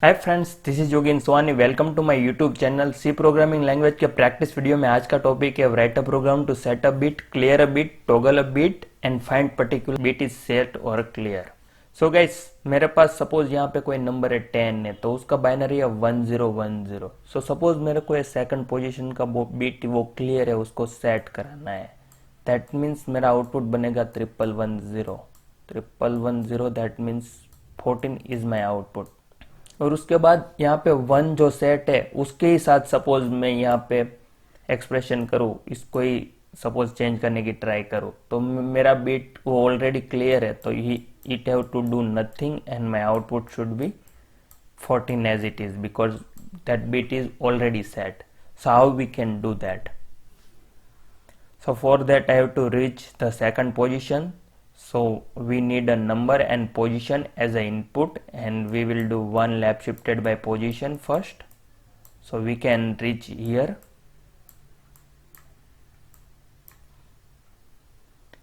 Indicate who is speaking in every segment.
Speaker 1: Hi friends, this is Yogen Sohani. Welcome to my YouTube channel C programming language के practice video में आज का topic है write a program to set a bit, clear a bit, toggle a bit and find particular bit is set और clear. So guys, मेरे पास suppose यहाँ पे कोई नंबर है 10 है तो उसका बाइनरी है 1010। सो सपोज मेरे को सेकंड पोजीशन का बिट वो क्लियर है, उसको सेट कराना है। दैट मीन्स मेरा आउटपुट बनेगा 1110 1110। That means 14 is my output. और उसके बाद यहाँ पे वन जो सेट है उसके ही साथ सपोज मैं यहाँ पे एक्सप्रेशन करूँ, इसको ही सपोज चेंज करने की ट्राई करूँ तो मेरा बीट वो ऑलरेडी क्लियर है, तो it have to do nothing and my output should be 14 as it is because that bit is already set. So how we can do that? So for that I have to reach the second position. So we need a number and position as a input, and we will do one left shifted by position first. So we can reach here,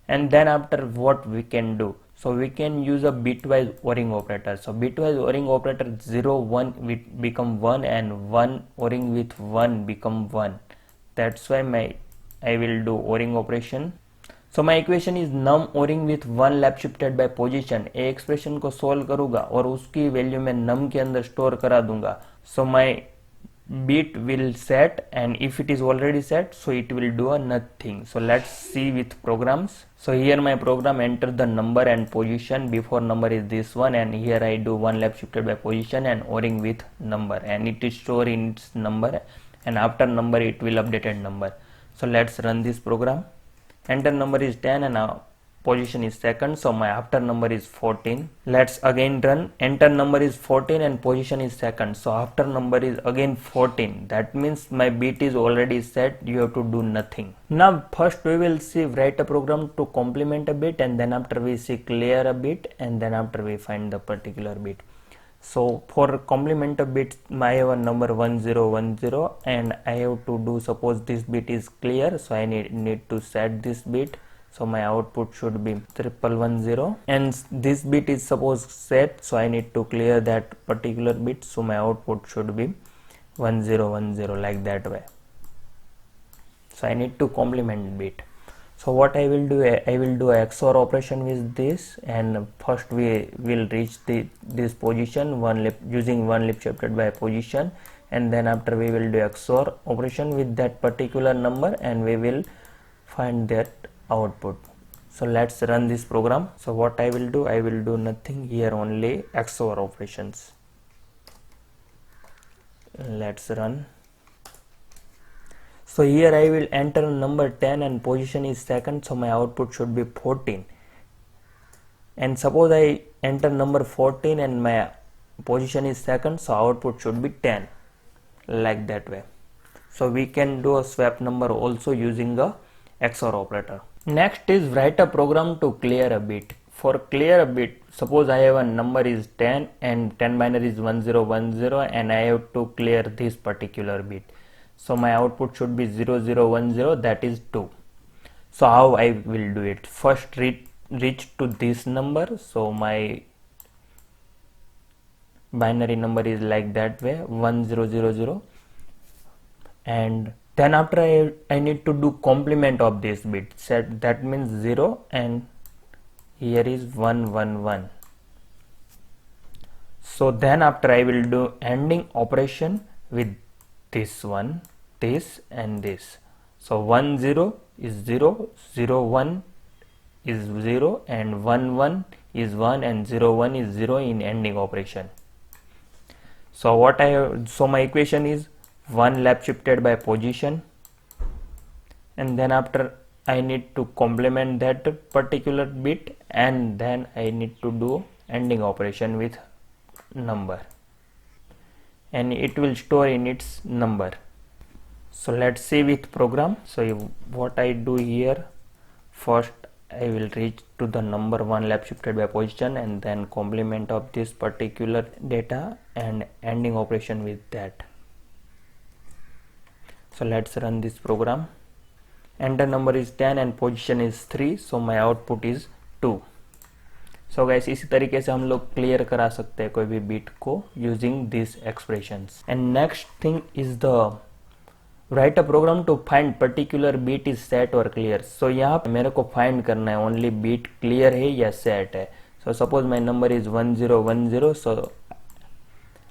Speaker 1: and then after what we can do, so we can use a bitwise ORing operator. So bitwise ORing operator 0 1 will become 1 and 1 ORing with 1 become 1. That's why I will do ORing operation. So my equation is num ORing with one left shifted by position. A expression को solve करूंगा और उसकी value में नम के अंदर store करा दूंगा। So my bit will set and if it is already set so it will do a nothing. So let's see with programs. So here my program enter the number and position. Before number is this one and here I do one left shifted by position and oring with number and it is store in its number and after number it will updated number. So let's run this program. Enter number is 10 and now position is second, so my after number is 14. Let's again run. Enter number is 14 and position is second, so after number is again 14. That means my bit is already set, you have to do nothing. Now first we will see write a program to complement a bit, and then after we see clear a bit, and then after we find the particular bit. So for complement a bit, I have a number 1010 and I have to do, suppose this bit is clear, so I need to set this bit. So my output should be 1110 and this bit is suppose set, so I need to clear that particular bit, so my output should be 1010 like that way. So I need to complement bit. So what I will do, I will do a XOR operation with this, and first we will reach this position using one left shifted by position, and then after we will do XOR operation with that particular number and we will find that output. So let's run this program. So what I will do, I will do nothing here, only XOR operations. Let's run. So here I will enter number 10 and position is second, so my output should be 14. And suppose I enter number 14 and my position is second, so output should be 10, like that way. So we can do a swap number also using a XOR operator. Next is write a program to clear a bit. For clear a bit, suppose I have a number is 10 and 10 binary is 1010 and I have to clear this particular bit. So my output should be 0010, that is 2. So how I will do it? First reach to this number, so my binary number is like that way 1000, and then after I need to do complement of this bit set, that means 0 and here is 111. So then after I will do ending operation with this one, this and this. So 10 is 0, 01 is 0 and 11 is 1 and 01 is 0 in ending operation. So what I have, so my equation is one left shifted by position, and then after I need to complement that particular bit, and then I need to do ending operation with number, and it will store in its number. So let's see with program. So what I do here, first I will reach to the number one left shifted by position and then complement of this particular data and ending operation with that. So let's run this program. Enter number is 10 and position is 3, so my output is 2. So guys इसी तरीके से हम लोग clear करा सकते हैं कोई भी बीट को using this expressions. And next thing is the write a program to find particular bit is set और क्लियर। सो यहाँ पे मेरे को फाइंड करना है ओनली बीट क्लियर है या सेट है। So suppose my number is 1010, so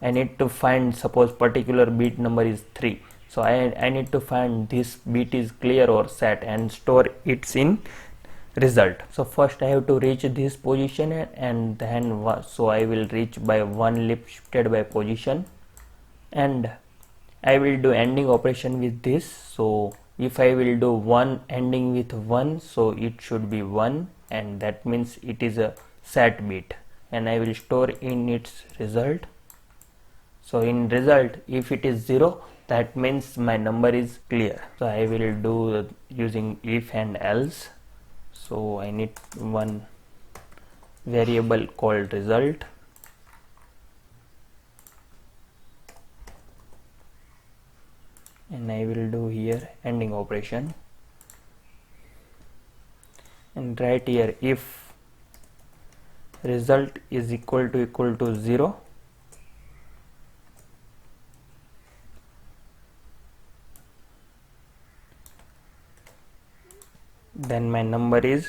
Speaker 1: I need to find, suppose particular beat number is 3, so I need to find this beat is clear or set and store it in result. So first I have to reach this position and then so I will reach by one leap shifted by position, and I will do ending operation with this. So if I will do one ending with 1, so it should be 1, and that means it is a set beat, and I will store in its result. So in result, if it is 0, that means my number is clear. So I will do using if and else. So I need one variable called result, and I will do here ending operation, and right here if result is equal to 0, then my number is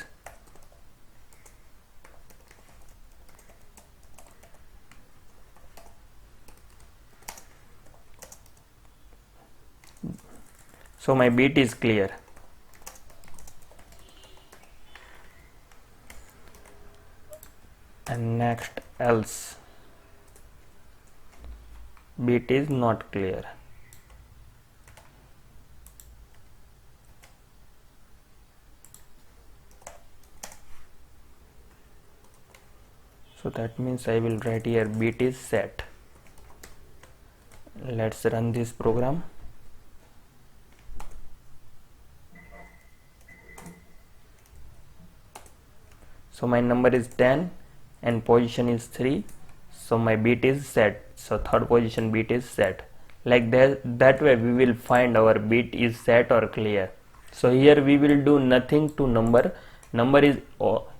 Speaker 1: so my beat is clear. And next else beat is not clear. So that means I will write here beat is set. Let's run this program. So my number is 10 and position is 3, so my beat is set. So third position beat is set. Like that way we will find our beat is set or clear. So here we will do nothing to number is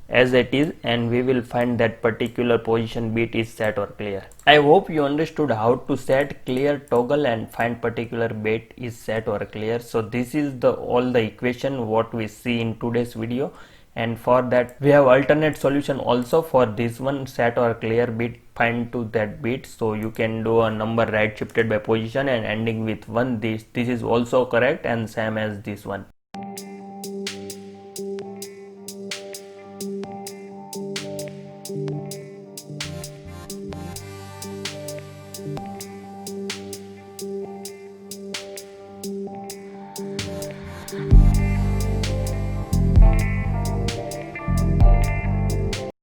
Speaker 1: as it is, and we will find that particular position beat is set or clear. I hope you understood how to set, clear, toggle and find particular beat is set or clear. So this is all the equation what we see in today's video, and for that we have alternate solution also for this one, set or clear beat, find to that beat. So you can do a number right shifted by position and ending with 1. This is also correct and same as this one.